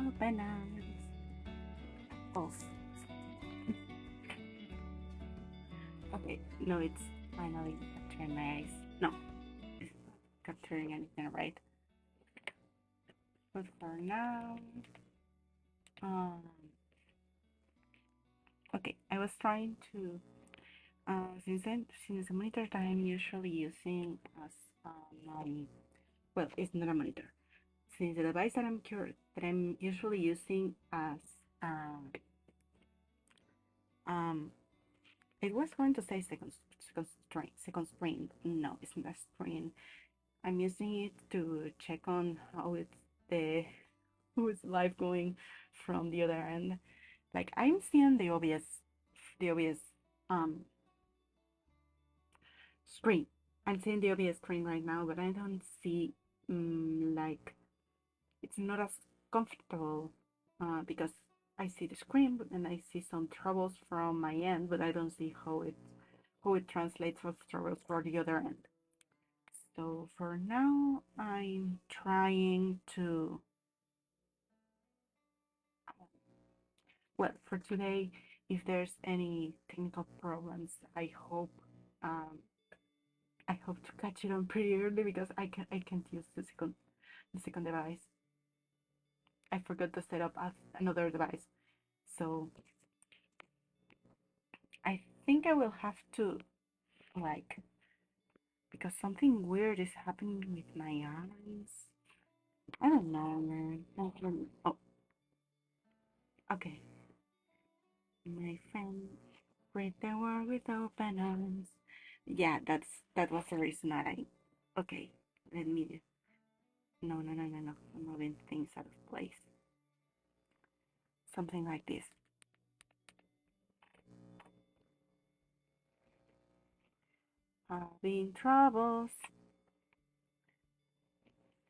open arms. Oh, okay. No, it's finally capturing my eyes. No, it's not capturing anything, right? But for now, um, okay. I was trying to since the monitor that I'm usually using as well, it's not a monitor. Since the device that I'm usually using as um um it was going to say second screen. No, it's not a screen. I'm using it to check on how it's the who is live going from the other end. Like I'm seeing the obvious um screen. I'm seeing the obvious screen right now, but I don't see like it's not as comfortable because I see the screen and I see some troubles from my end, but I don't see how it translates those troubles for the other end. So for now, I'm trying to well for today. If there's any technical problems, um, I hope to catch it on pretty early because I can't use the second device. I forgot to set up another device, so I think I will have to like because something weird is happening with my eyes. I don't know, man. Oh, okay. My friend, greet the world with open arms. Yeah, that was the reason that I. Okay, let me. No. I'm moving things out of place. Something like this. Having troubles.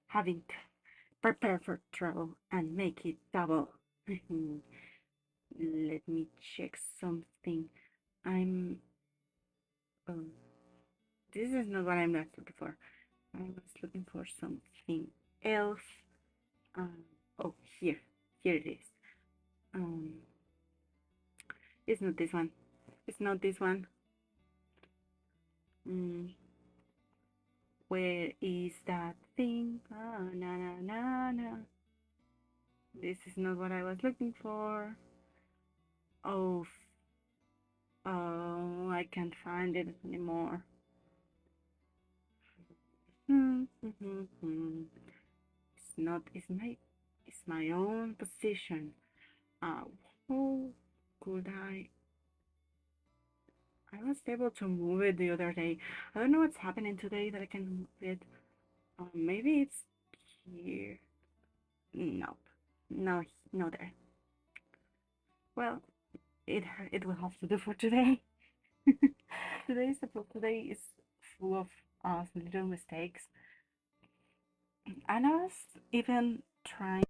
Having prepare for trouble and make it double. Let me check something. I'm. Oh, this is not what I'm looking for. I was looking for something else. Um, oh, here it is. Um, it's not this one. It's not this one. Mm, where is that thing? Ah, na na na na. This is not what I was looking for. Oh, oh, I can't find it anymore. It's not. It's my own position. How could I? I was able to move it the other day. I don't know what's happening today that I can move it. Maybe it's here. Nope. No, no there. Well, it will have to do for today. Today is full of little mistakes, and even trying.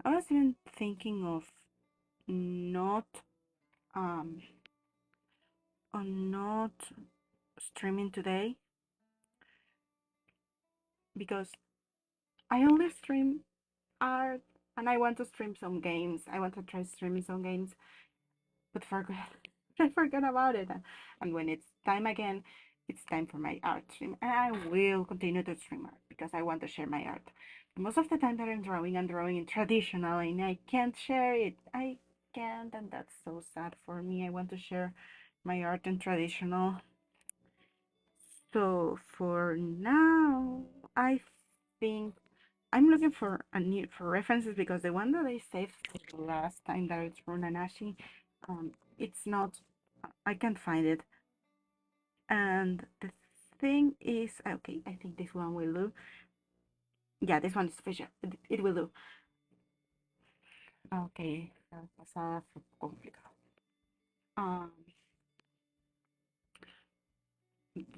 I was even thinking of not um on not streaming today because I only stream art and I want to stream some games. I want to try streaming some games, but forgot I forgot about it. And when it's time again, it's time for my art stream. And I will continue to stream art because I want to share my art. Most of the time that I'm drawing in traditional and I can't share it. I can't, and that's so sad for me. I want to share my art in traditional. So for now, I think I'm looking for a new for references because the one that I saved the last time that it's from Nanashi, it's not. I can't find it. And the thing is, okay, I think this one will do. Yeah, this one is special. It will do. Okay, pasada fue complicado. Um,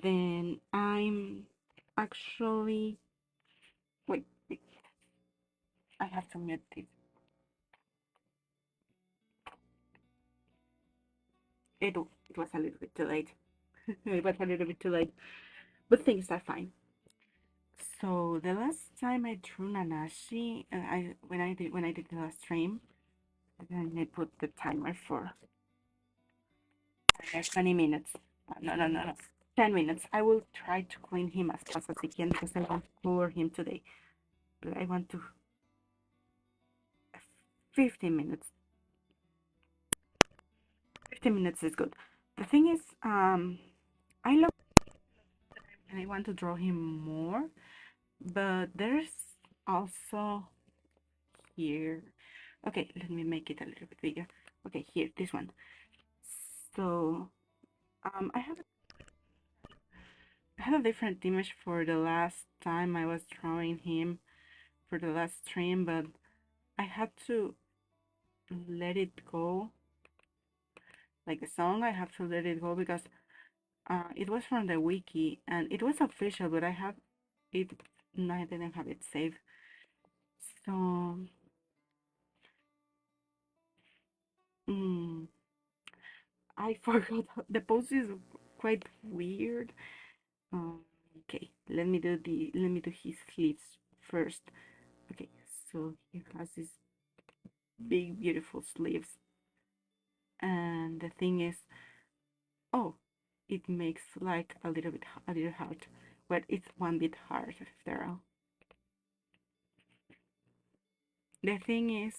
then I'm actually wait. I have to mute this. It was a little bit too late. It was a little bit too late, but things are fine. So the last time I drew Nanashi, I when I did the last stream, then I put the timer for 20 minutes. No. 10 minutes. I will try to clean him as fast as I can because I want to color him today. But I want to 15 minutes. 15 minutes is good. The thing is, I love and I want to draw him more, but there's also here. Okay, let me make it a little bit bigger. Okay, here, this one. So, I have a different image for the last time I was drawing him for the last stream, but I had to let it go. Like the song, I have to let it go because it was from the wiki and it was official, but I have it. No, I didn't have it saved. So, mm, I forgot. The pose is quite weird. Um, okay, let me do his sleeves first. Okay, so he has these big beautiful sleeves, and the thing is, oh, it makes like a little hard, but it's one bit hard after all. The thing is,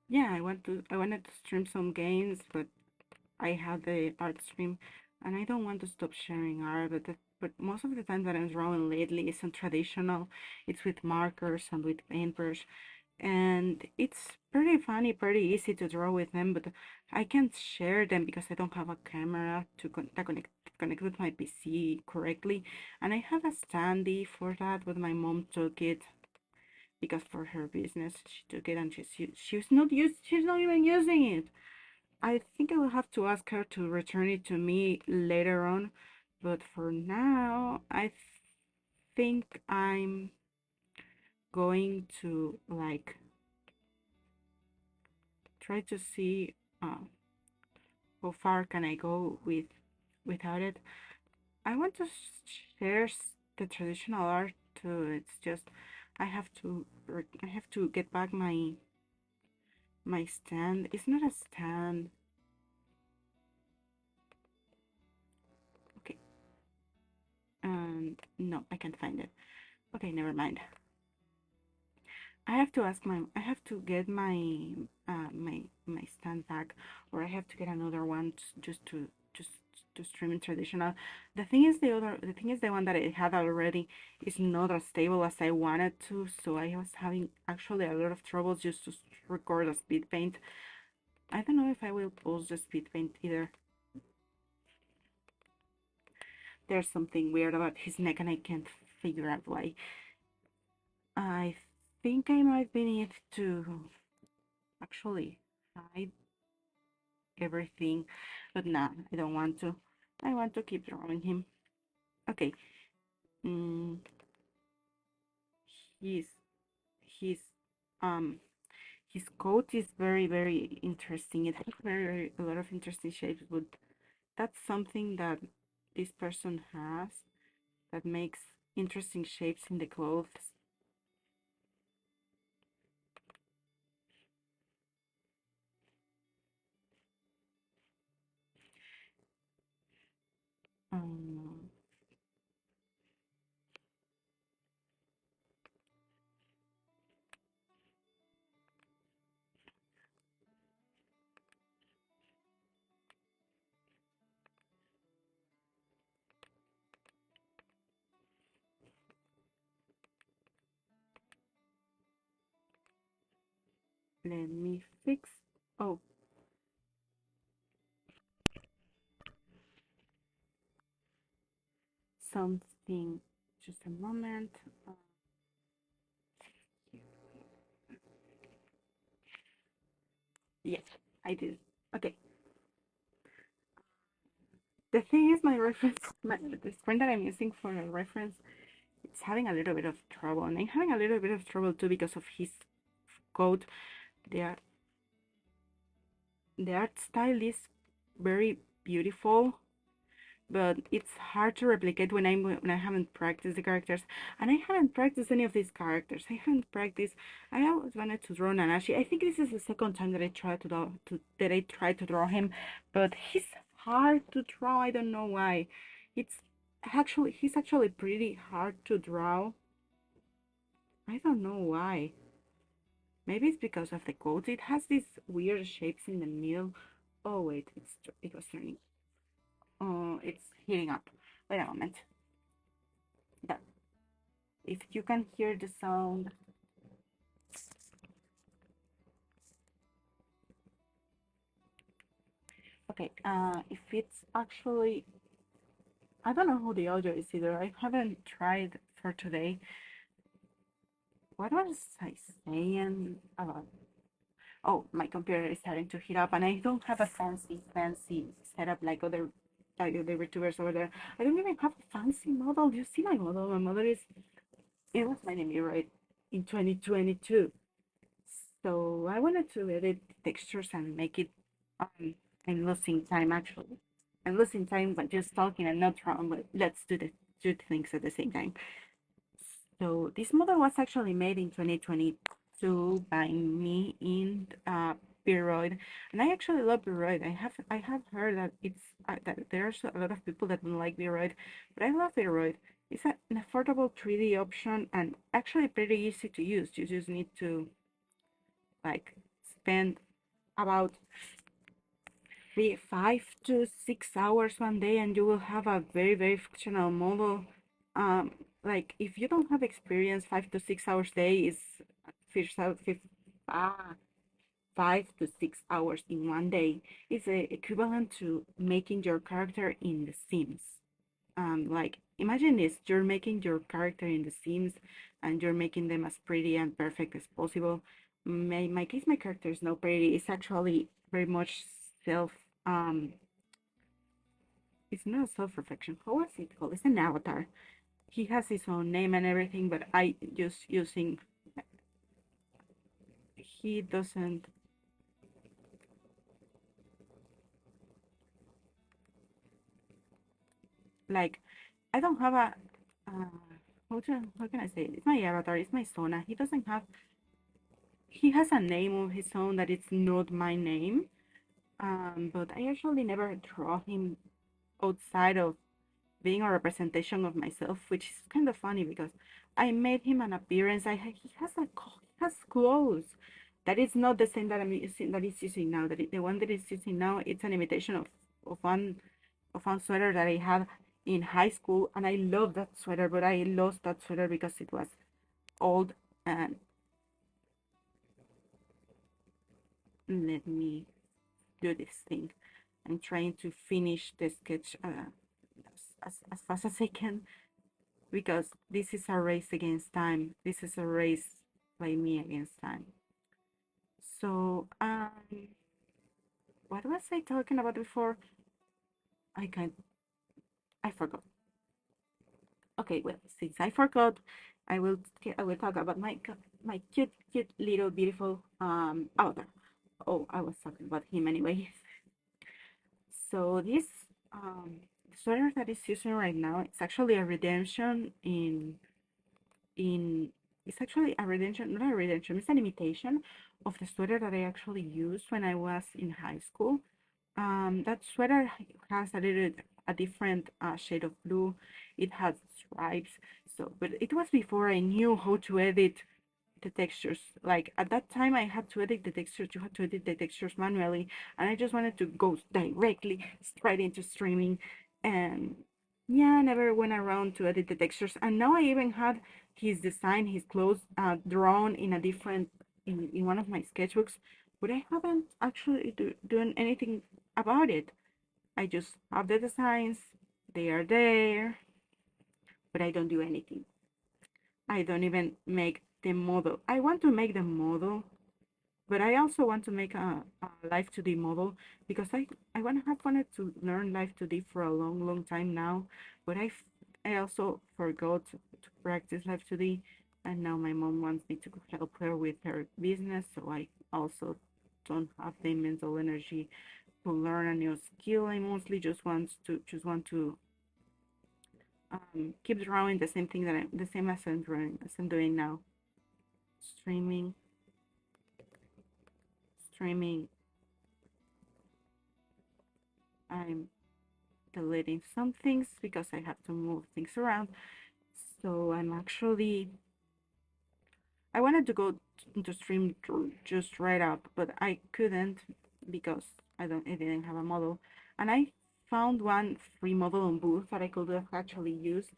yeah, I wanted to stream some games, but I had the art stream, and I don't want to stop sharing art. But most of the time that I'm drawing lately isn't traditional. It's with markers and with paintbrush, and it's pretty funny, pretty easy to draw with them. But I can't share them because I don't have a camera to connect with my PC correctly, and I have a standee for that, but my mom took it because for her business she took it and she's not even using it. I think I will have to ask her to return it to me later on, but for now, I think I'm going to like try to see how far can I go without it. I want to share the traditional art too. It's just I have to get back my stand. It's not a stand. Okay, and no, I can't find it. Okay, never mind. I have to get my stand back, or I have to get another one just to stream in traditional. The thing is the one that I had already is not as stable as I wanted to, so I was having actually a lot of trouble just to record a speed paint. I don't know if I will post the speed paint either. There's something weird about his neck and I can't figure out why. I think I might need to actually hide everything, but nah, I don't want to. I want to keep drawing him. Okay, mm, he's his um his coat is very interesting. It has a lot of interesting shapes, but that's something that this person has that makes interesting shapes in the clothes. Um, Let me fix. Oh, something. Just a moment. Yes, I did. Okay. The thing is, the screen that I'm using for a reference, it's having a little bit of trouble, and I'm having a little bit of trouble too because of his code. The art, the art style is very beautiful, but it's hard to replicate when I haven't practiced the characters, and I haven't practiced any of these characters. I haven't practiced. I always wanted to draw Nanashi. I think this is the second time that I tried to draw that I tried to draw him, but he's hard to draw. I don't know why. It's he's actually pretty hard to draw. I don't know why. Maybe it's because of the coats. It has these weird shapes in the middle. Oh wait, it was turning. Oh, it's heating up. Wait a moment. That if you can hear the sound. Okay. If it's actually, I don't know how the audio is either. I haven't tried for today. What was I saying about? Oh, my computer is starting to heat up, and I don't have a fancy setup like other YouTubers over there. I don't even have a fancy model. You see my model? My model is it was my name right in 2022. So I wanted to edit textures and make it. Um, I'm losing time actually. I'm losing time, but just talking and not wrong. But let's do the two things at the same time. So this model was actually made in 2022 by me in Biroid, and I actually love Biroid. I have heard that that there's a lot of people that don't like Biroid, but I love Biroid. It's an affordable 3D option and actually pretty easy to use. You just need to like spend about 5 to 6 hours one day and you will have a very functional model. Like if you don't have experience, 5 to 6 hours day is fish out 5 to 6 hours in one day is equivalent to making your character in The Sims. Like imagine this, you're making your character in The Sims and you're making them as pretty and perfect as possible. My case, my character is not pretty. It's actually very much self um it's not self-reflection. How was it called? It's an avatar. He has his own name and everything, but I just using he doesn't like I don't have a how can I say it? It's my avatar, it's my Sona. He doesn't have he has a name of his own that it's not my name. But I actually never draw him outside of being a representation of myself, which is kind of funny because I made him an appearance. He has he has clothes that is not the same that I'm using that he's using now. The one that he's using now it's an imitation of one of one sweater that I had in high school, and I love that sweater, but I lost that sweater because it was old. And let me do this thing. I'm trying to finish the sketch as fast as I can because this is a race against time. This is a race by me against time. So, what was I talking about before? I can't, I forgot. Okay, well, since I forgot, I will talk about my cute little beautiful avatar. Oh, I was talking about him anyway. So this um sweater that is using right now, it's actually a redemption in it's actually a redemption, not a redemption, it's an imitation of the sweater that I actually used when I was in high school. That sweater has a different shade of blue. It has stripes. So, but it was before I knew how to edit the textures. Like at that time, I had to edit the textures. You had to edit the textures manually, and I just wanted to go directly straight into streaming. And yeah, I never went around to edit the textures. And now I even had his design, his clothes, drawn in a different in one of my sketchbooks, but I haven't actually done anything about it. I just have the designs. They are there, but I don't do anything. I don't even make the model. I want to make the model, but I also want to make a Live 2D model because I wanted to learn Live 2D for a long time now, but I also forgot to practice Live 2D, and now my mom wants me to help her with her business, so I also don't have the mental energy to learn a new skill. I mostly just want to keep drawing the same thing that the same as I'm drawing as I'm doing now. Streaming, streaming. I'm deleting some things because I have to move things around. So I'm actually I wanted to go to stream just right up, but I couldn't because I didn't have a model, and I found one free model on Booth that I could have actually used,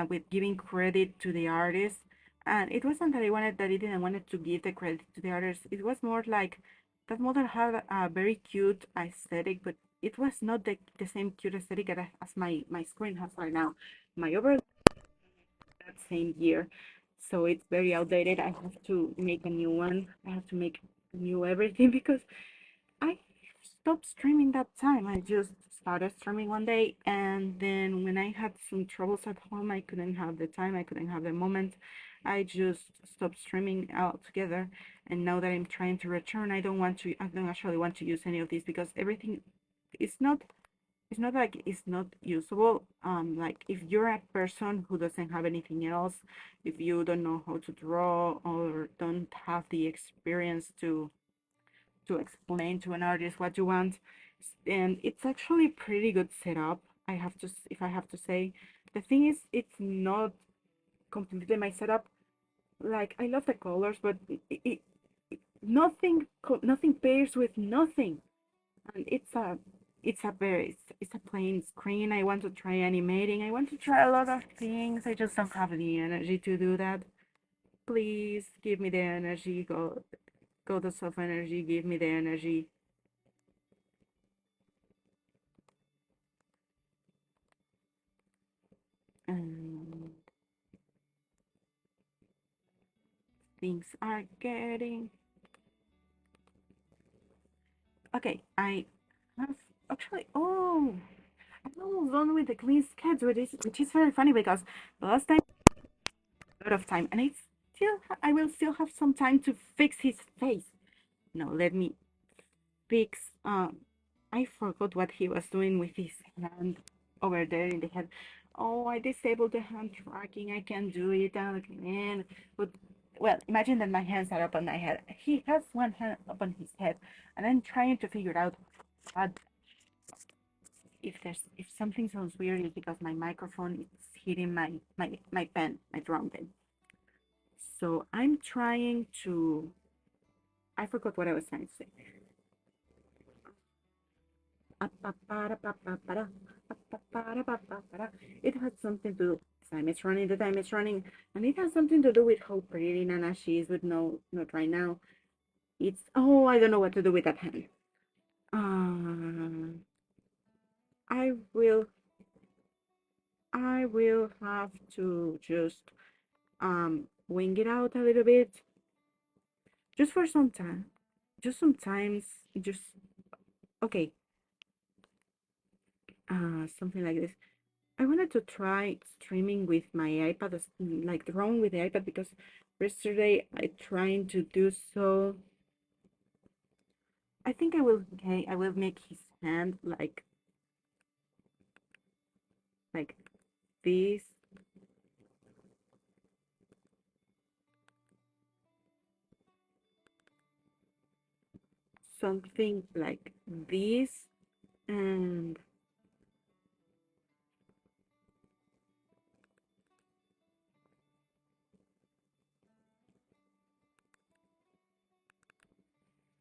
with giving credit to the artist. And it wasn't that I didn't want to give the credit to the artist. It was more like that model had a very cute aesthetic, but it was not the same cute aesthetic as my screen has right now. My overall that same year. So it's very outdated. I have to make a new one. I have to make new everything because I stopped streaming that time. I just started streaming one day, and then when I had some troubles at home, I couldn't have the time, I couldn't have the moment. I just stopped streaming altogether. And now that I'm trying to return, I don't actually want to use any of these because everything is not it's not like it's not usable. Like if you're a person who doesn't have anything else, if you don't know how to draw or don't have the experience to explain to an artist what you want, and it's actually pretty good setup. If I have to say, the thing is, it's not completely my setup. Like I love the colors, but nothing pairs with nothing. And it's a plain screen. I want to try animating. I want to try a lot of things. I just don't have the energy to do that. Please give me the energy. Go to self energy. Give me the energy. And things are getting okay. I have actually. Oh, I'm almost done with the clean sketch, which is very funny because the last time a lot of time, and I will still have some time to fix his face. No, let me fix. I forgot what he was doing with his hand over there in the head. Oh, I disabled the hand tracking. I can do it again. But well, imagine that my hands are up on my head. He has one hand up on his head, and I'm trying to figure out what if something sounds weird is because my microphone is hitting my pen, my drum pen. So I'm trying to. I forgot what I was trying to say. It has something to do. The time is running, and it has something to do with how pretty Nana she is, but no, not right now. It's I don't know what to do with that hand. Uh, I will, I will have to just wing it out a little bit, just for some time, just sometimes, just okay, something like this. I wanted to try streaming with my iPad, like drawing with the iPad, because yesterday I trying to do so. I think I will. Okay, I will make his hand like this, something like this, and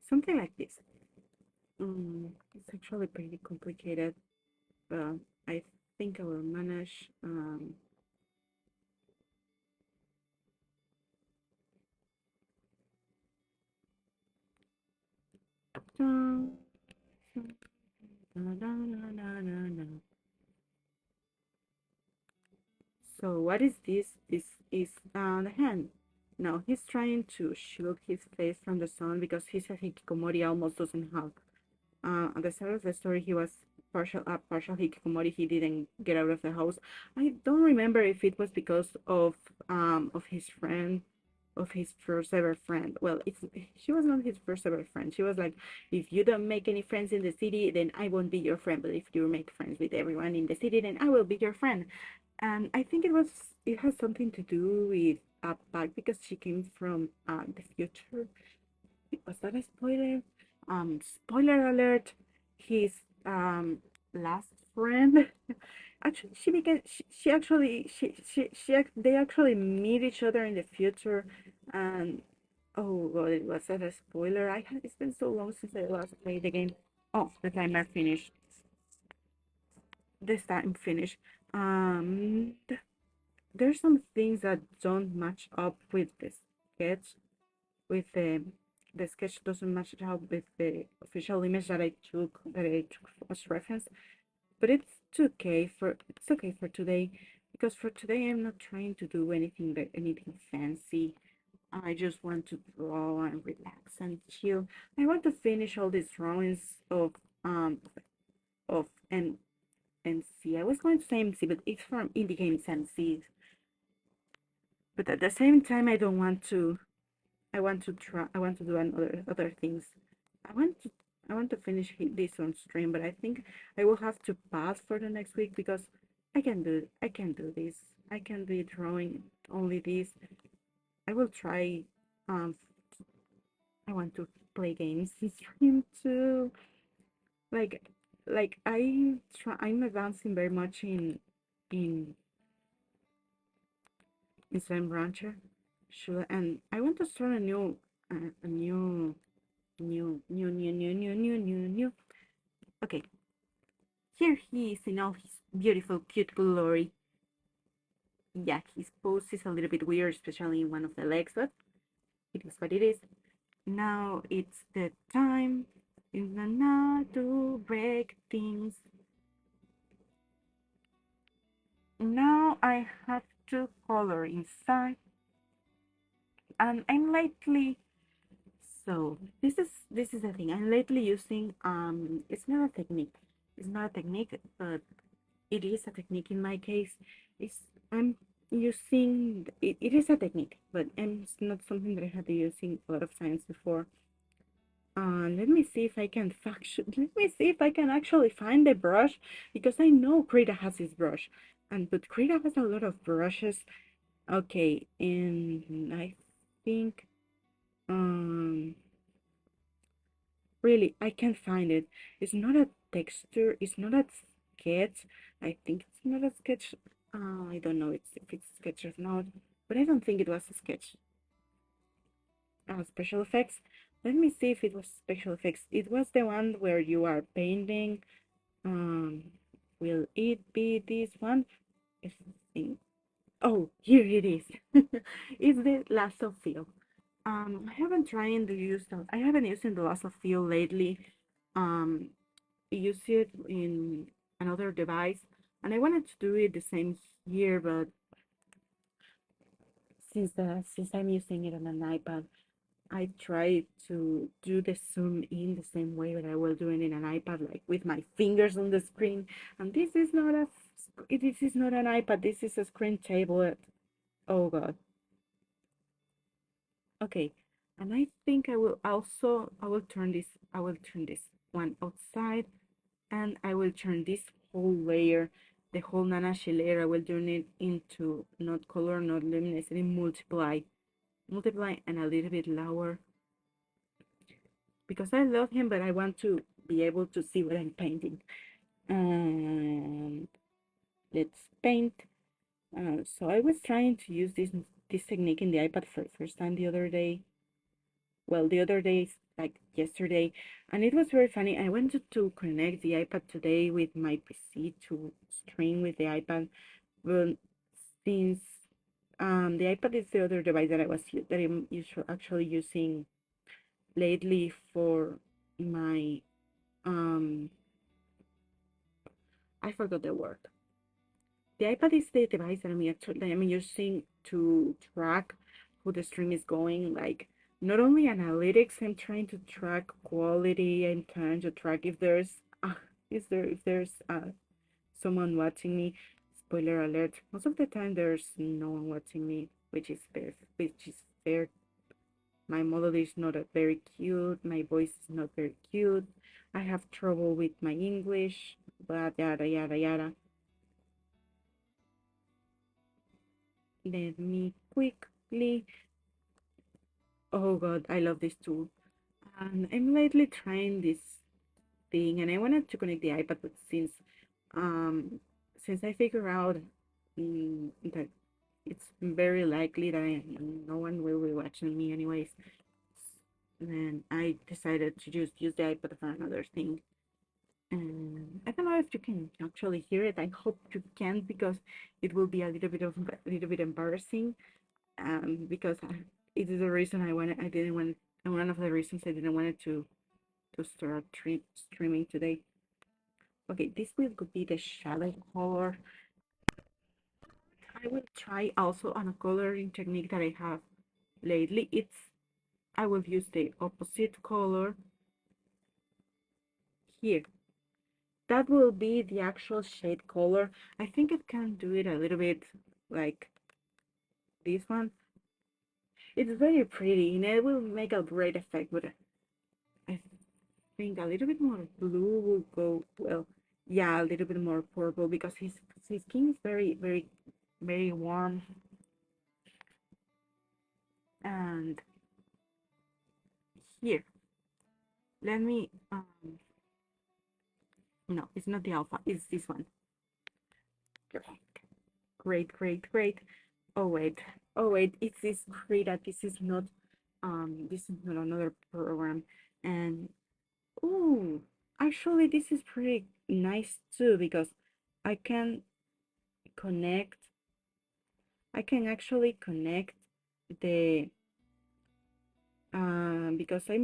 something like this. It's actually pretty complicated, but I think I will manage. Dun, dun, dun, dun, dun, dun, dun. So what is this? This is the hand. Now he's trying to shield his face from the sun because he's a hikikomori almost doesn't have. At the start of the story, he was partial hikikomori. He didn't get out of the house. I don't remember if it was because of his friend of his first ever friend. Well, it's she was not his first ever friend. She was like, if you don't make any friends in the city, then I won't be your friend. But if you make friends with everyone in the city, then I will be your friend. And I think it has something to do with back because she came from the future. Was that a spoiler? Spoiler alert. His um last friend. Actually, she actually they actually meet each other in the future, and oh god, it was that a spoiler? It's been so long since I last played the game. Oh, the timer finished. This time finished. There's some things that don't match up with the sketch. With the sketch doesn't match up with the official image that I took as reference. But it's okay for today because for today I'm not trying to do anything fancy. I just want to draw and relax and chill. I want to finish all these drawings um of NC. I was going to say MC, but it's from Indie Games MC. But at the same time, I don't want to. I want to try. I want to do other things. I want to. I want to finish this on stream, but I think I will have to pass for the next week because I can do this. I can be drawing only this. I will try. Um, I want to play games in stream too. Like, I'm advancing very much in Slime Rancher. Sure, and I want to start a new. Okay, here he is in all his beautiful, cute glory. Yeah, his pose is a little bit weird, especially in one of the legs, but it is what it is. Now it's the time in the night to break things. Now I have to color inside, and I'm lately so this is the thing. I'm lately using it's not a technique. It's not a technique, but it is a technique in my case. It's I'm using it is a technique, but it's not something that I had to using a lot of times before. Let me see if I can let me see if I can actually find the brush because I know Krita has his brush, and but Krita has a lot of brushes. Okay, and I think um really I can't find it. It's not a texture. It's not a sketch. I think it's not a sketch. I don't know if it's a sketch or not, but I don't think it was a sketch. Special effects. Let me see if it was special effects. It was the one where you are painting. Um, will it be this one? I think. Oh, here it is. It's the lasso feel. I haven't tried to use I haven't used the lasso feel lately. Um, use it in another device, and I wanted to do it the same here, but since I'm using it on an iPad, I try to do the zoom in the same way that I will do it in an iPad, like with my fingers on the screen. And this is not an iPad. This is a screen tablet. Oh God. Okay. And I think I will turn this one outside, and I will turn this whole layer, the whole Nanashi layer. I will turn it into not color, not luminosity, multiply, and a little bit lower because I love him, but I want to be able to see what I'm painting. And let's paint. So I was trying to use this technique in the iPad for the first time the other day. Well, the other day, like yesterday, and it was very funny. I wanted to connect the iPad today with my PC to stream with the iPad, but since the iPad is the other device that I'm actually using lately for my I forgot the word. The iPad is the device that I'm using to track how the stream is going. Like not only analytics, I'm trying to track quality. I'm trying to track if there's someone watching me. Spoiler alert. Most of the time there's no one watching me, which is fair. My model is not very cute. My voice is not very cute. I have trouble with my English, but yada yada yada. Let me quickly. Oh god, I love this tool. And I'm lately trying this thing, and I wanted to connect the iPad, but um since I figure out that it's very likely that no one will be watching me anyways, then I decided to just use the iPad for another thing. And I don't know if you can actually hear it. I hope you can, because it will be a little bit embarrassing. Because it is the reason I didn't want, and one of the reasons I didn't want to start streaming today. Okay, this will be the shadow color. I will try also on a coloring technique that I have lately. I will use the opposite color here. That will be the actual shade color. I think it can do it a little bit like this one. It's very pretty and it will make a great effect, but I think a little bit more blue will go well. Yeah, a little bit more purple, because his skin is very warm. And here, let me no, it's not the alpha, it's this one. Great, great, great. Oh wait, oh wait, it's this Krita. This is not another program. And ooh, actually this is pretty nice too, because I can connect, I can actually connect the because I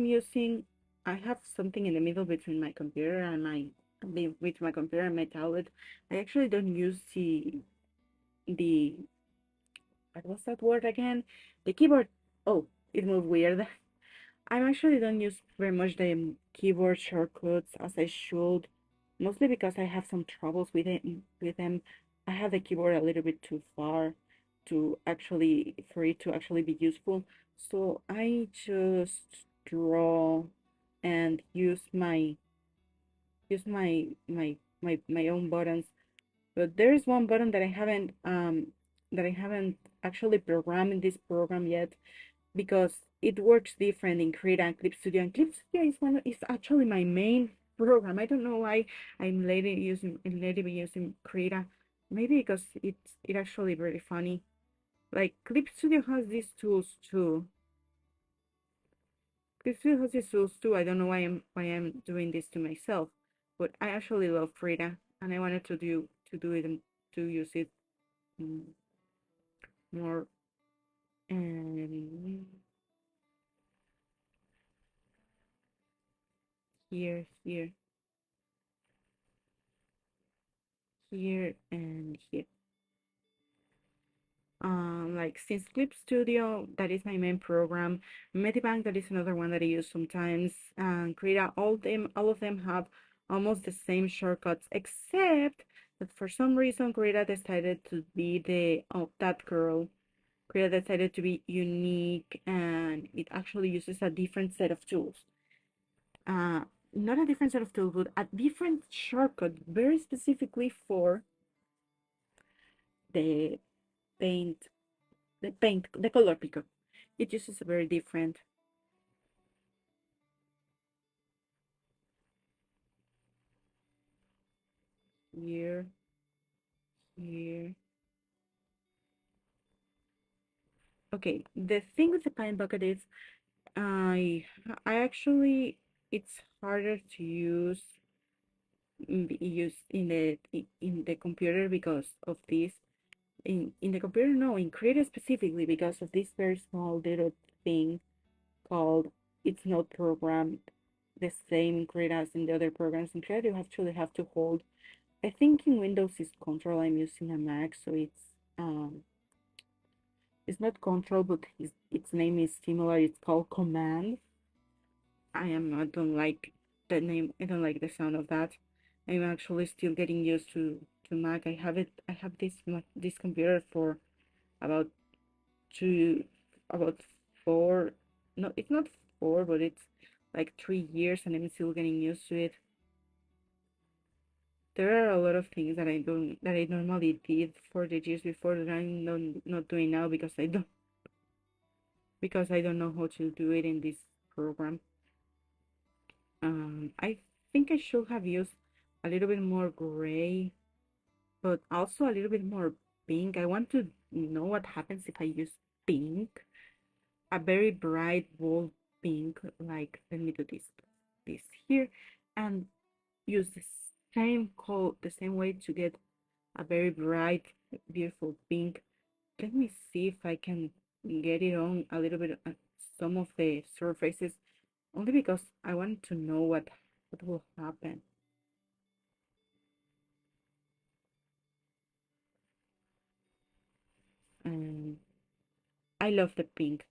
have something in the middle between my computer and my computer and my tablet. I actually don't use the what was that word again? The keyboard. Oh, it moved weird. I actually don't use very much the keyboard shortcuts as I should, mostly because I have some troubles with it with them. I have the keyboard a little bit too far for it to actually be useful. So I just draw and use my own buttons. But there is one button that I haven't actually programmed in this program yet, because it works different in Krita and Clip Studio. And Clip Studio is actually my main program. I don't know why I'm lately using Krita. Maybe because it actually very funny. Like Clip Studio has these tools too. Clip Studio has these tools too. I don't know why I'm doing this to myself, but I actually love Krita, and I wanted to do it and to use it mm, more. And here, here, and here. Like since Clip Studio, that is my main program. Medibank, that is another one that I use sometimes. And Krita, all of them have almost the same shortcuts, except that for some reason Krita decided to be that girl. Krita decided to be unique, and it actually uses a different set of tools. Uh, Not a different set of tools, but a different shortcut, very specifically for the paint the color picker. It uses a very different. Here, here. Okay, the thing with the pine bucket is I actually it's harder to use in the computer because of this. In the computer, no, in Creator specifically, because of this very small little thing called it's not programmed the same Creator as in the other programs. In Creator, you actually have to hold. I think in Windows is Control. I'm using a Mac, so it's not Control, but its name is similar. It's called Command. I don't like the name. I don't like the sound of that. I'm actually still getting used to Mac. I have this computer for about two about 4, no, it's not 4, but it's like 3 years and I'm still getting used to it. There are a lot of things that I normally did for the years before that I'm not doing now because I don't know how to do it in this program. I think I should have used a little bit more gray, but also a little bit more pink. I want to know what happens if I use pink, a very bright, bold pink. Like, let me do this here, and use the same way to get a very bright, beautiful pink. Let me see if I can get it on a little bit on some of the surfaces, only because I want to know what will happen. And I love the pink.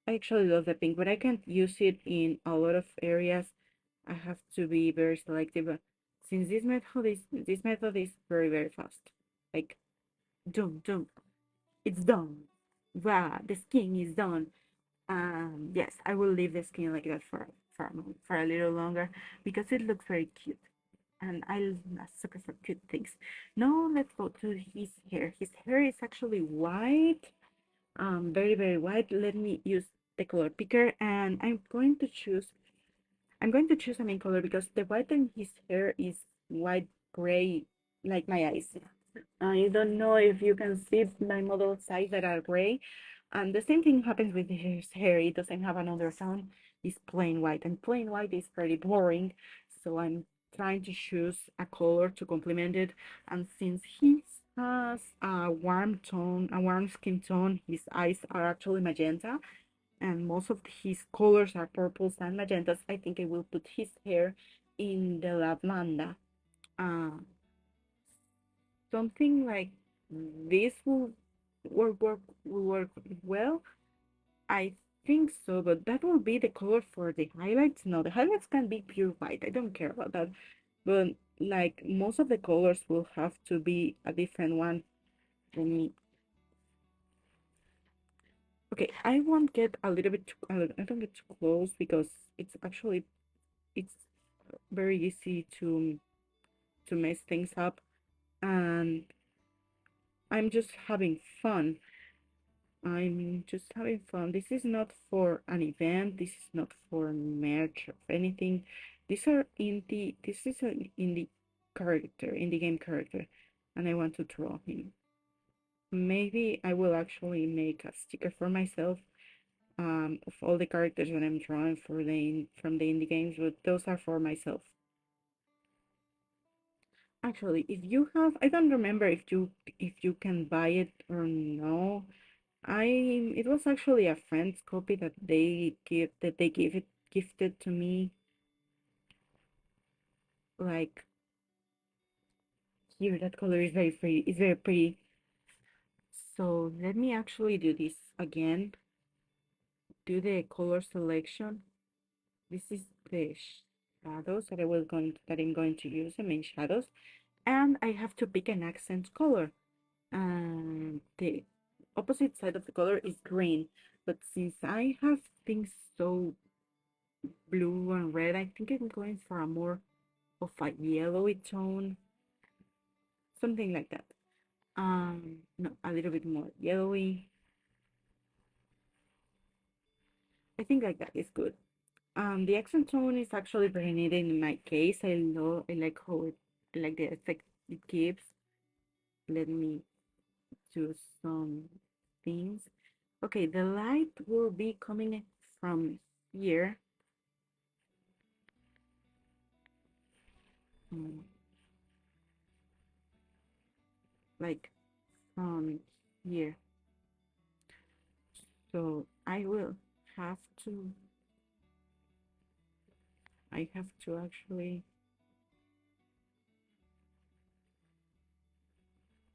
I actually love the pink, but I can't use it in a lot of areas. I have to be very selective. Since this method is very, very fast. Like, done, it's done. Wow, the skin is done. Yes, I will leave the skin like that for a little longer because it looks very cute. And I'm a sucker for cute things. Now let's go to his hair. His hair is actually white, very, very white. Let me use the color picker, and I'm going to choose a main color because the white in his hair is white gray, like my eyes. I don't know if you can see my model's eyes that are gray. And the same thing happens with his hair. It doesn't have another tone. It's plain white, and plain white is pretty boring. So I'm trying to choose a color to complement it. And since he has a warm tone, a warm skin tone, his eyes are actually magenta, and most of his colors are purples and magentas. I think I will put his hair in the lavanda. Uh, Something like this will work well. I think so, but that will be the color for the highlights. No, the highlights can be pure white. I don't care about that. But like most of the colors will have to be a different one for me. Okay, I won't get a little bit I don't get too close because it's very easy to mess things up, and I'm just having fun. I'm just having fun. This is not for an event. This is not for merch of anything. This is an indie game character, and I want to draw him. Maybe I will actually make a sticker for myself of all the characters that I'm drawing from the indie games, but those are for myself. Actually, if you have, I don't remember if you can buy it or no. I It was actually a friend's copy that they gifted to me. Like, here, that color is very pretty. It's very pretty. So let me actually do this again. Do the color selection. This is the shadows that I'm going to use, the main shadows, and I have to pick an accent color. And the opposite side of the color is green. But since I have things so blue and red, I think I'm going for a more of a yellowy tone, something like that. No, a little bit more yellowy. I think like that is good. The accent tone is actually very needed in my case. I like I like the effect it gives. Let me do some things. Okay, the light will be coming from here, um, like from here. So have to, I have to actually,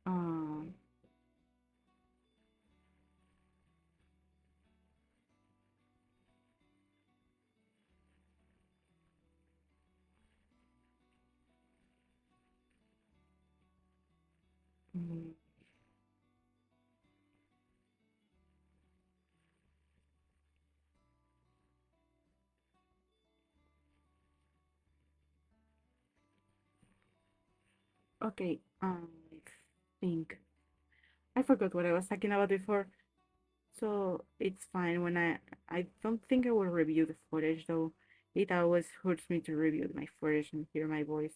um, mm, Okay, I think I forgot what I was talking about before, so it's fine when I don't think I will review the footage though. It always hurts me to review my footage and hear my voice.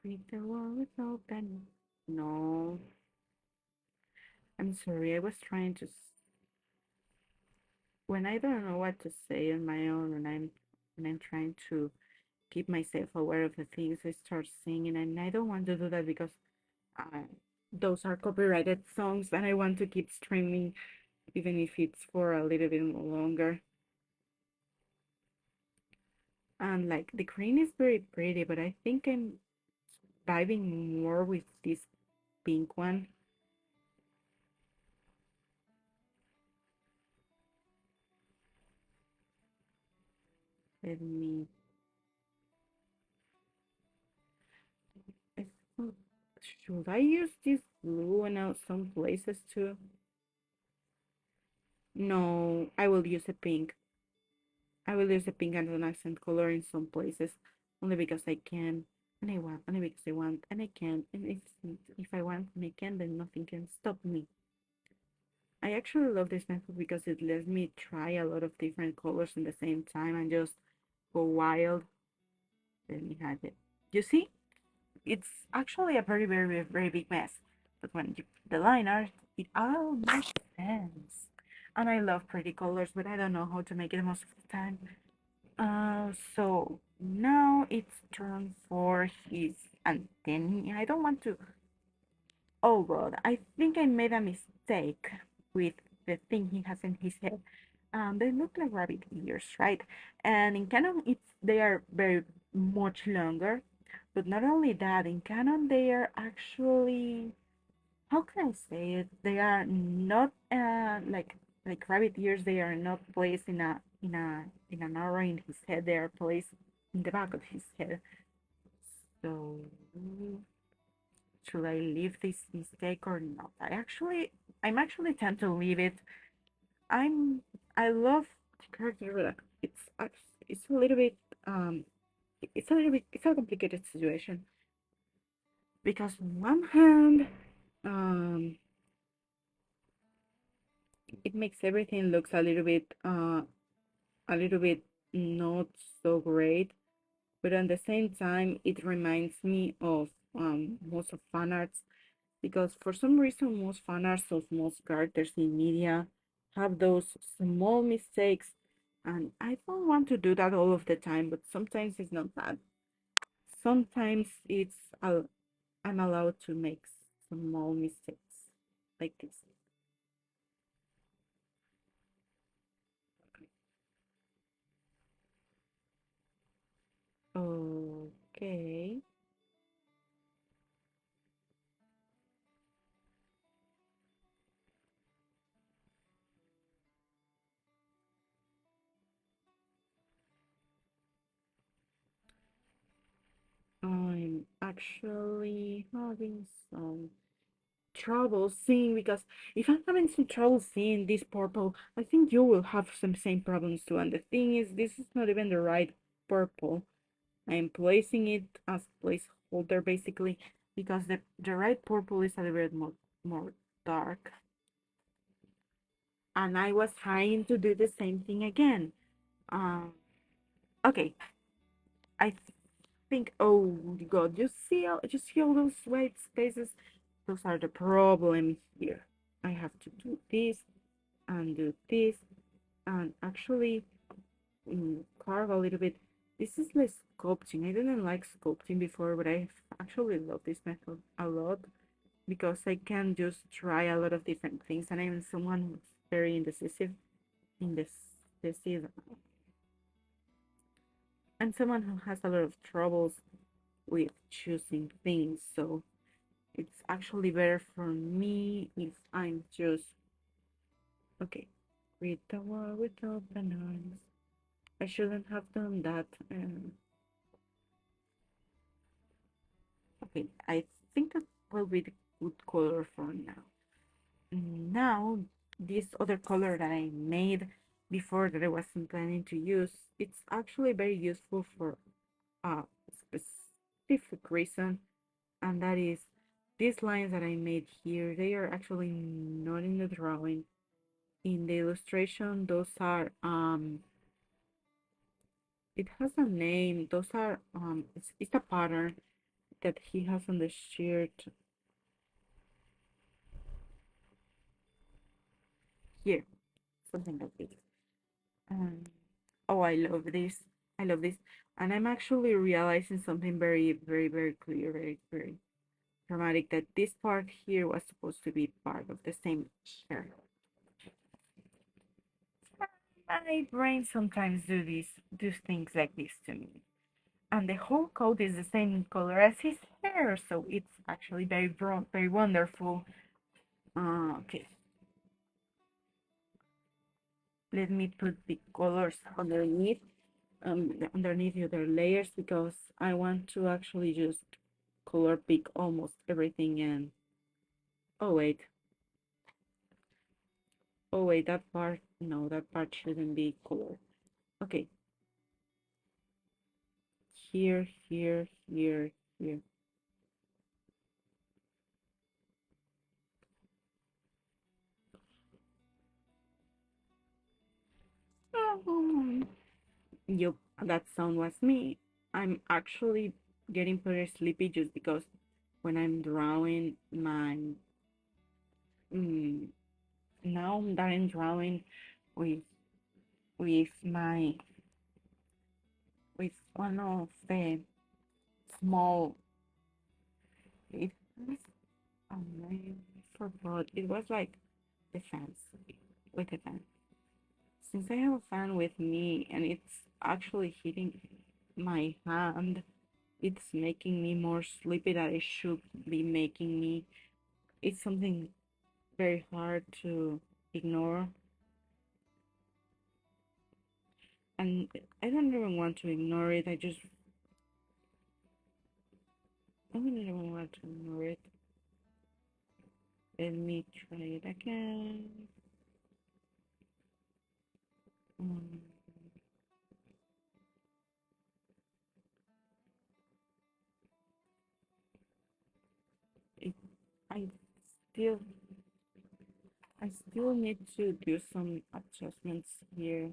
Greet the world with open. No, I'm sorry. I was trying to. When I don't know what to say on my own, when I'm trying to keep myself aware of the things, I start singing, and I don't want to do that because uh, those are copyrighted songs, and I want to keep streaming, even if it's for a little bit longer. And like the green is very pretty, but I think I'm vibing more with this pink one. Let me. I thought- Should I use this blue in some places too? No, I will use a pink. I will use a pink as an accent color in some places, only because I can, and I want, only because I want, and I can, and if I want and I can, then nothing can stop me. I actually love this method because it lets me try a lot of different colors in the same time and just go wild. Let me have it. You see, it's actually a very big mess, but when you put the line art, it all makes sense. And I love pretty colors, but I don't know how to make it most of the time. So now it's turn for his antennae. I don't want to. Oh God, I think I made a mistake with the thing he has in his head. They look like rabbit ears, right? And in canon, they are very much longer. But not only that, in canon, they are actually, how can I say it? They are not like rabbit ears. They are not placed in an arrow in his head. They are placed in the back of his head. So should I leave this mistake or not? I'm actually tend to leave it. I'm I love the character. It's a little bit um it's a complicated situation because on one hand um it makes everything looks a little bit not so great, but at the same time it reminds me of most of fan arts because for some reason most fan arts of most characters in media have those small mistakes, and I don't want to do that all of the time, but sometimes it's not bad. Sometimes I'm allowed to make small mistakes like this. Okay. I'm actually having some trouble seeing because if I'm having some trouble seeing this purple, I think you will have some same problems too. And the thing is, this is not even the right purple. I'm placing it as placeholder basically because the right purple is a little bit more dark. And I was trying to do the same thing again. Um, okay, I think. Oh God, you see all those white spaces? Those are the problem here. I have to do this and do this and actually carve a little bit. This is like sculpting. I didn't like sculpting before, but I actually love this method a lot because I can just try a lot of different things, and I'm someone who's very indecisive. I'm someone who has a lot of troubles with choosing things, so it's actually better for me if I'm just okay. Read the world with open arms. I shouldn't have done that. Okay, I think that will be the good color for now. Now this other color that I made before that I wasn't planning to use. It's actually very useful for a specific reason, and that is these lines that I made here. They are actually not in the drawing. In the illustration, those are it has a name. Those are it's a pattern that he has on the shirt here, something like this. Um, oh, I love this. I love this. And I'm actually realizing something very, very, very clear, very, very dramatic, that this part here was supposed to be part of the same shirt. My brain sometimes do things like this to me. And the whole coat is the same color as his hair, so it's actually very wonderful. Okay, let me put the colors underneath the other layers, because I want to actually just color pick almost everything. And oh wait, that part, no, that part shouldn't be colored. Okay, here, here, here, here. Oh, yep, that sound was me. I'm actually getting pretty sleepy just because when I'm drawing my mm, now that I'm drawing with my with one of the small, it was, I forgot, it was like the fans, with the fan. Since I have a fan with me and it's actually hitting my hand, it's making me more sleepy that it should be making me. It's something very hard to ignore, and I don't even want to ignore it. I don't even want to ignore it. Let me try it again. Um, it, I still I still need to do some adjustments here.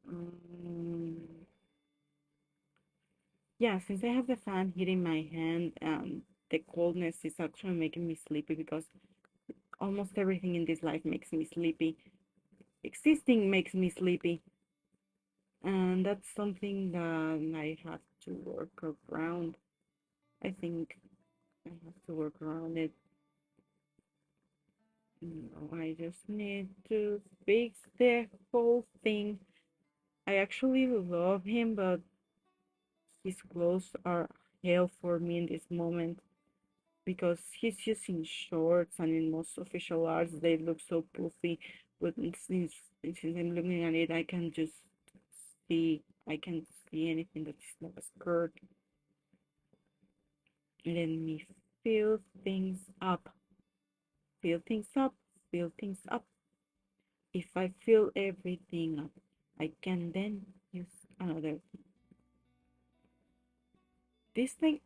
Um, yeah, since I have the fan hitting my hand, the coldness is actually making me sleepy, because almost everything in this life makes me sleepy. Existing makes me sleepy, and that's something that I have to work around. I think I have to work around it. No, I just need to fix the whole thing. I actually love him, but his clothes are hell for me in this moment, because he's using shorts, and in most official arts they look so poofy. But since I'm looking at it, I can see anything that is not a skirt. Let me fill things up, fill things up, fill things up. If I fill everything up, I can then use another. This thing,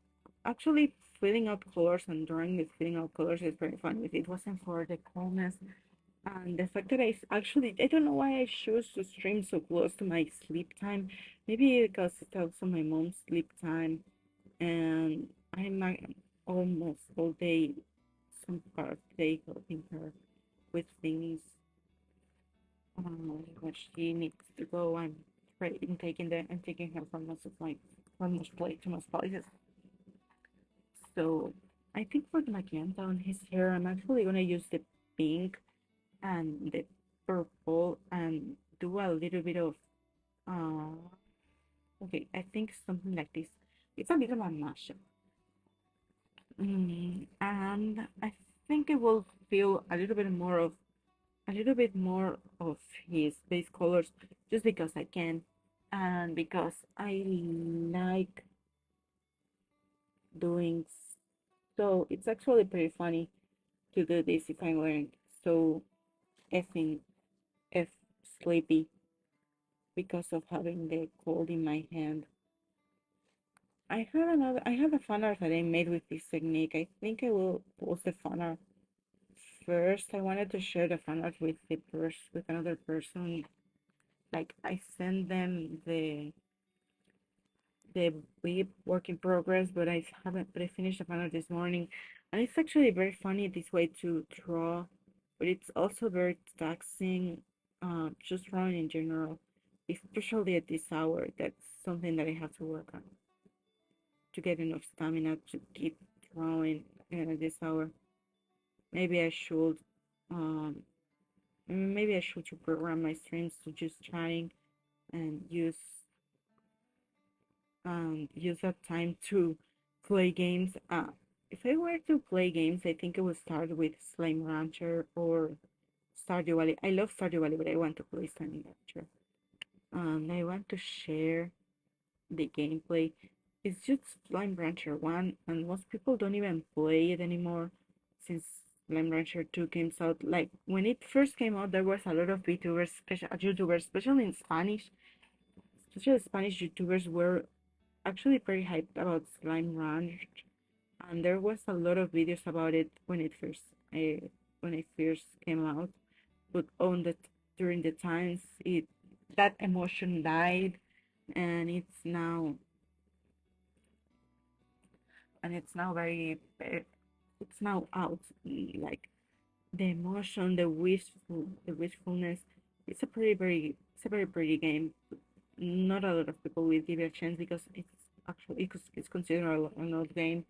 actually, filling out colors and drawing with filling out colors is very fun. If it wasn't for the coldness and the fact that I don't know why I choose to stream so close to my sleep time. Maybe because it's also my mom's sleep time, and I'm almost all day, some part of the day, helping her with things when she needs to go. I'm taking her from most play to most places. So I think for the magenta on his hair, I'm actually gonna use the pink and the purple and do a little bit of uh okay, I think something like this. It's a bit of a mashup. And I think it will feel a little bit more of his base colors, just because I can, and because I like doing. So it's actually pretty funny to do this if I weren't so effing F sleepy because of having the cold in my hand. I have a fan art that I made with this technique. I think I will post the fan art first. I wanted to share the fan art with with another person. Like I send them the WIP work in progress, but I haven't. But I finished the fan art this morning, and it's actually very funny this way to draw, but it's also very taxing. Just drawing in general, especially at this hour. That's something that I have to work on to get enough stamina to keep drawing at this hour. Maybe I should, um, maybe I should program my streams to just chatting and use that time to play games. If I were to play games, I think I would start with Slime Rancher or Stardew Valley. I love Stardew Valley, but I want to play Slime Rancher. I want to share the gameplay. It's just Slime Rancher 1, and most people don't even play it anymore since Slime Rancher 2 came out. Like, when it first came out, there was a lot of VTubers, special YouTubers, especially in Spanish. Especially Spanish YouTubers were actually pretty hyped about Slime Ranch, and there was a lot of videos about it when it first came out. But during the times it that emotion died, and it's now it's now out. Like the emotion, the wistfulness. It's a very pretty game. Not a lot of people will give it a chance because it's considered an old game,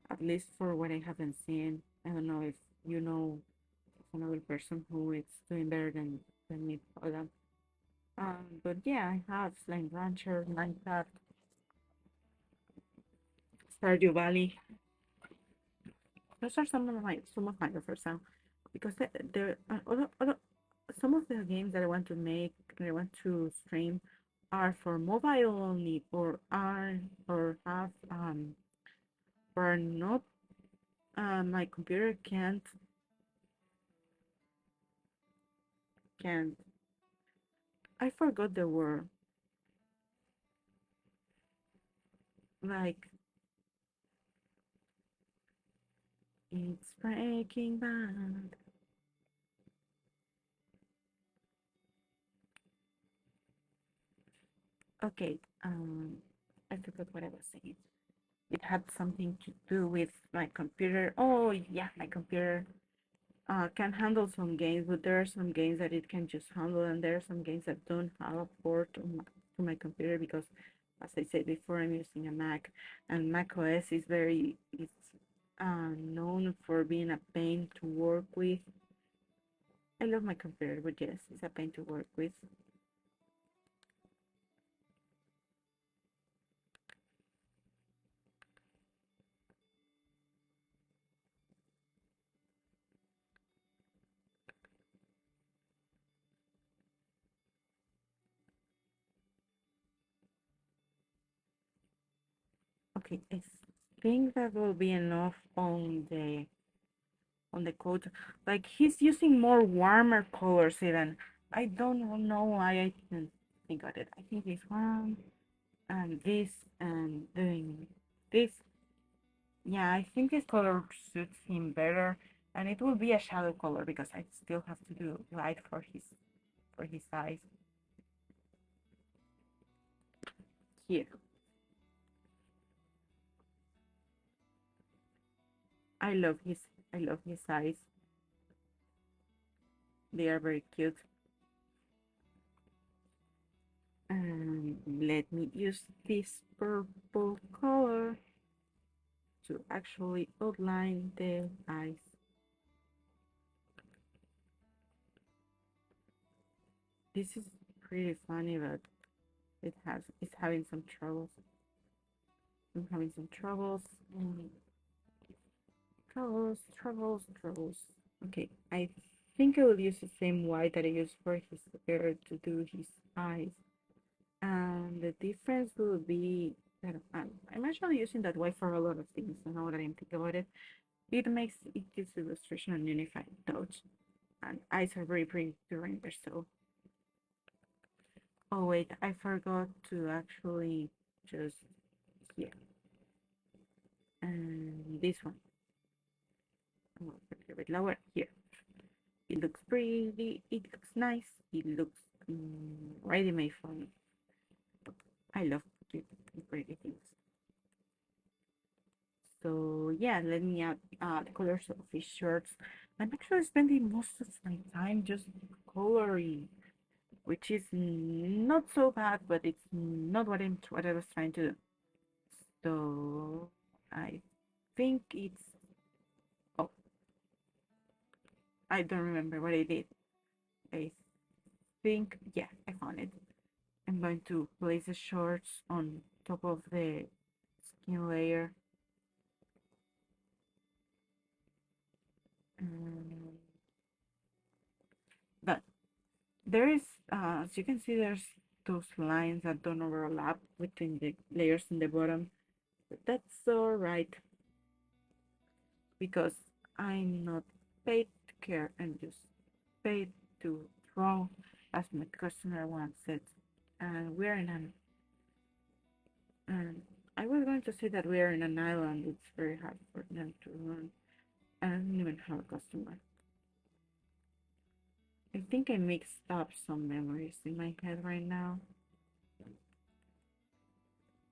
at least for what I haven't seen. I don't know if you know another person who is doing better than me for them. But yeah, I have Slime Rancher, Minecraft, Stardew Valley. Those are some of my first time because there are some of the games that I want to make that I want to stream are for mobile only or have or are not my computer can't I forgot the word like it's Breaking Bad. Okay, I forgot what I was saying. It had something to do with my computer. Oh yeah, my computer can handle some games, but there are some games that it can just handle, and there are some games that don't have a port to my computer because, as I said before, I'm using a Mac, and Mac OS is known for being a pain to work with. I love my computer, but yes, it's a pain to work with. Okay, I think that will be enough on the coat. Like he's using more warmer colors even. I don't know why I didn't think of it. I think this one and this and doing this. Yeah, I think this color suits him better, and it will be a shadow color because I still have to do light for his eyes. Here, I love his I love his eyes. They are very cute. And let me use this purple color to actually outline the eyes. This is pretty funny, but it's having some troubles. I'm having some troubles. Troubles. Okay, I think I will use the same white that I used for his hair to do his eyes. And the difference will be But I'm actually using that way for a lot of things. Now that I'm thinking about it, it gives illustration and unified touch, and eyes are very pretty to render. So, oh wait, I forgot to actually just here and this one. I'm gonna put it a bit lower here. It looks pretty. It looks nice. It looks ready-made for me. I love cute pretty things. So yeah, let me add the colors of these shirts. I'm actually spending most of my time just coloring, which is not so bad, but it's not what I was trying to do. So I think it's oh, I don't remember what I did. I think yeah, I found it. I'm going to place the shorts on top of the skin layer. Um, but there is, as you can see, there's those lines that don't overlap between the layers in the bottom. But that's alright because I'm not paid to care and just paid to draw as my customer once said. And we're in an, and I was going to say that we are in an island. It's very hard for them to learn. I don't even have a customer. I think I mixed up some memories in my head right now.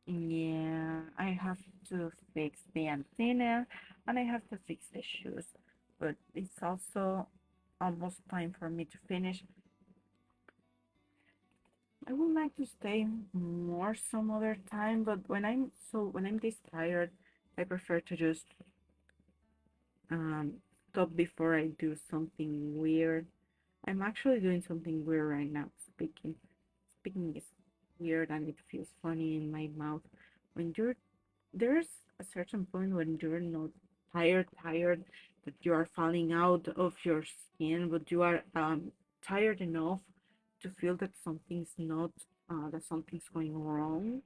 Yeah, I have to fix the antenna and I have to fix the shoes. But it's also almost time for me to finish. I would like to stay more some other time, but when I'm this tired, I prefer to just um stop before I do something weird. I'm actually doing something weird right now. Speaking is weird and it feels funny in my mouth. When you're there's a certain point when you're not tired, that you are falling out of your skin, but you are tired enough to feel that something's going wrong.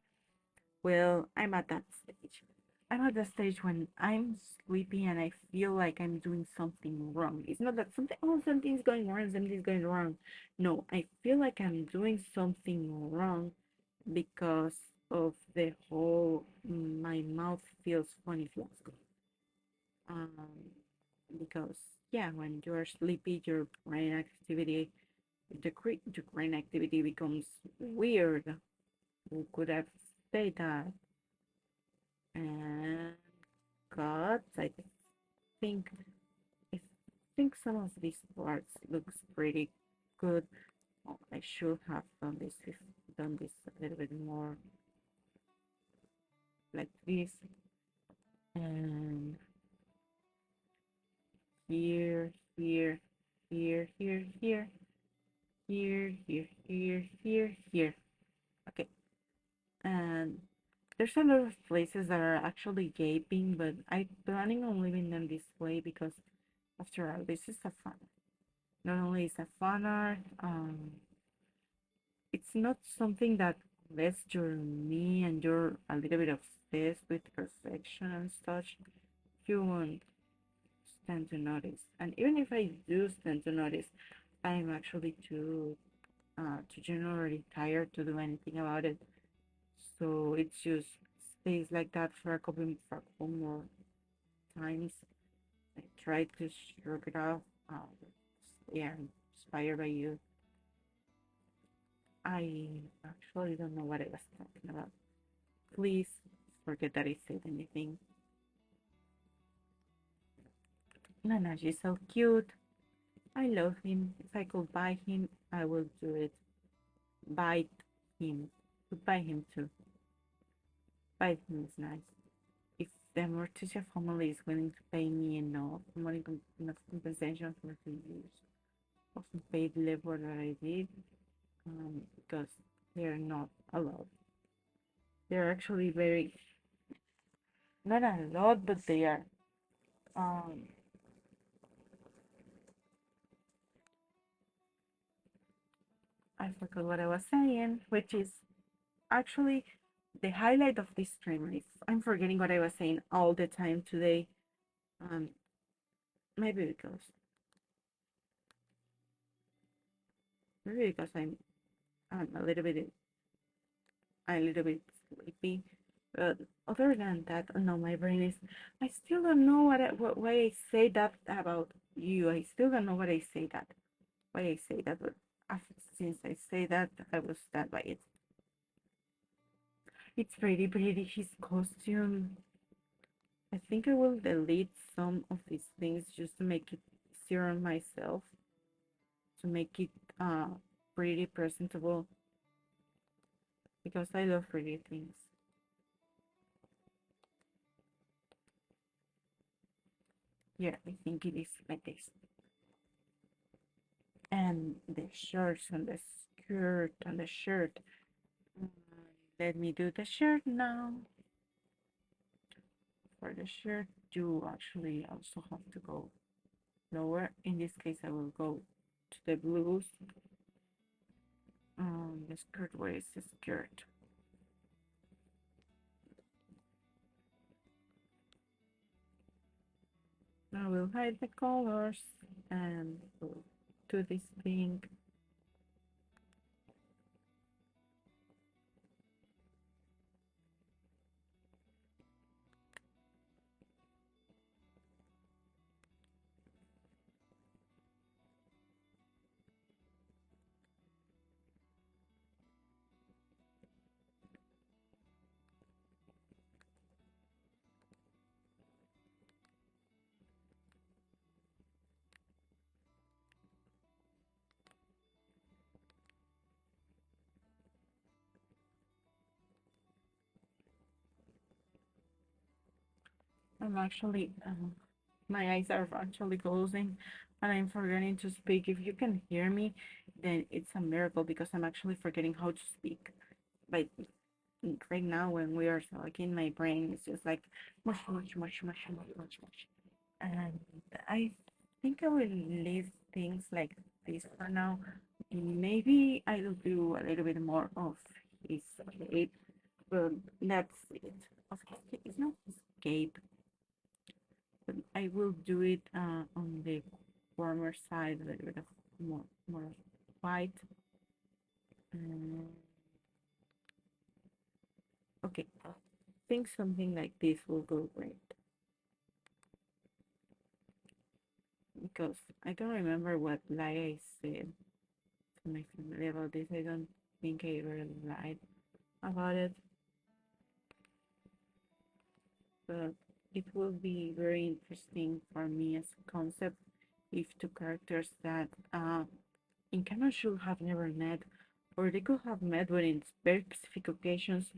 Well, I'm at that stage. I'm at the stage when I'm sleepy and I feel like I'm doing something wrong. It's not that something's going wrong, something's going wrong. No, I feel like I'm doing something wrong because of the whole my mouth feels funny fiasco. Um, because yeah, when you're sleepy, your brain activity becomes weird. Who could have said that? And God, think I think some of these parts looks pretty good. Oh, I should have done this a little bit more like this. And here, here, here, here, here, here, here, here, here, here. Okay. And there's a lot of places that are actually gaping, but I'm planning on leaving them this way because after all, this is a fun. Not only is a fun art, it's not something that lets your me and you're a little bit obsessed with perfection and such. You won't stand to notice. And even if I do stand to notice, I'm actually too generally tired to do anything about it. So it just stays like that for a couple more times. I tried to shrug it off. Yeah, inspired by you. I actually don't know what I was talking about. Please forget that I said anything. Nana is so cute. I love him. If I could buy him, I will do it. Buy him. Could buy him too. Buy him is nice. If the Morticia family is willing to pay me enough compensation for the years of unpaid labor that I did, because they're not a lot. They're actually very, not a lot, but they are. Um, I forgot what I was saying, which is actually the highlight of this stream is I'm forgetting what I was saying all the time today. Um, maybe because I'm a little bit sleepy. But other than that, no, my brain is. I still don't know why I say that about you. I still don't know what I say that. Why I say that, but since I say that, I will stand by it. It's pretty pretty. His costume. I think I will delete some of these things just to make it easier on myself, to make it uh pretty presentable because I love pretty things. Yeah, I think it is like this. And the shorts and the skirt and the shirt. Mm, Let me do the shirt now. For the shirt, you actually also have to go lower. In this case, I will go to the blues. The skirt, where is the skirt? I will hide the colors and we'll do this thing. I'm actually, my eyes are actually closing and I'm forgetting to speak. If you can hear me, then it's a miracle because I'm actually forgetting how to speak. But right now, when we are talking, my brain is just like mush, much, much, much, much, much, much. And I think I will leave things like this for now. Maybe I'll do a little bit more of his cape, but that's it. Of his cape, it's not his cape, but I will do it on the warmer side, a little bit of more white. Um, okay, I think something like this will go great because I don't remember what lie I said to my family about this. I don't think I ever lied about it, but it will be very interesting for me as a concept if two characters that in canon should have never met, or they could have met, but in very specific occasions,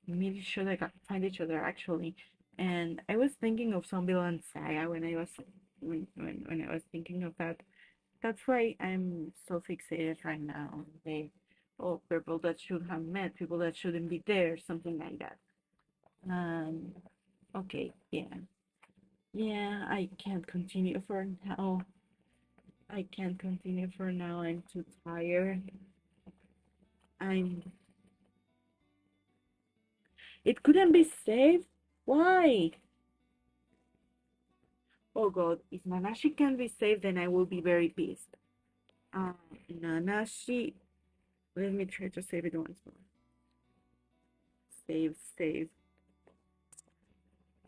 meet each other, find each other actually. And I was thinking of Zombieland Saga when when I was thinking of that. That's why I'm so fixated right now on the people that should have met, people that shouldn't be there, something like that. Um, okay, yeah, yeah, I can't continue for now. I can't continue for now. I'm too tired. I'm. It couldn't be saved. Why? Oh God! If Nanashi can be saved, then I will be very pissed. Nanashi. Let me try to save it once more. Save, save.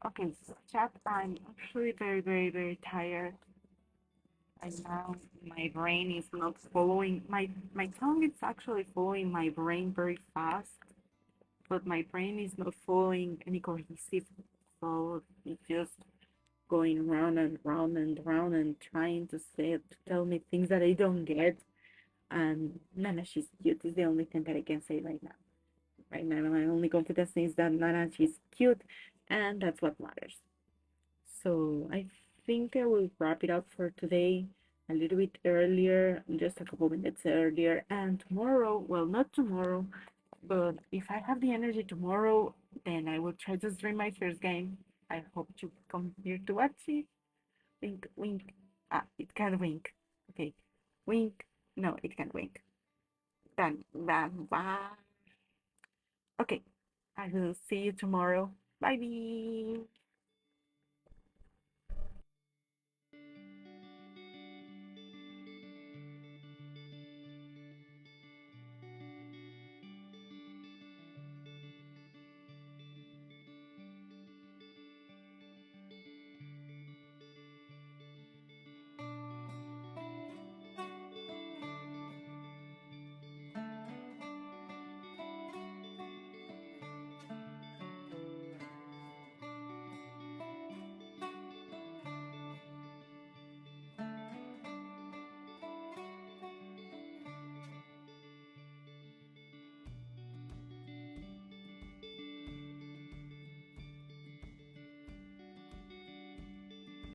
Okay, so chat. I'm actually very, very, very tired. And now my brain is not following. My tongue is actually following my brain very fast, but my brain is not following any cohesive. So it's just going round and round and round and trying to say to tell me things that I don't get. And Nana, she's cute is the only thing that I can say right now. Right now, my only confidence is that Nana, she's cute, and that's what matters. So I think I will wrap it up for today a little bit earlier, just a couple minutes earlier. And tomorrow, well, not tomorrow, but if I have the energy tomorrow, then I will try to stream my first game. I hope to come here to watch it. Wink, wink. Ah, it can wink. Okay. Wink. No, it can wink. Done. Bye. Bye. Okay. I will see you tomorrow. Bye.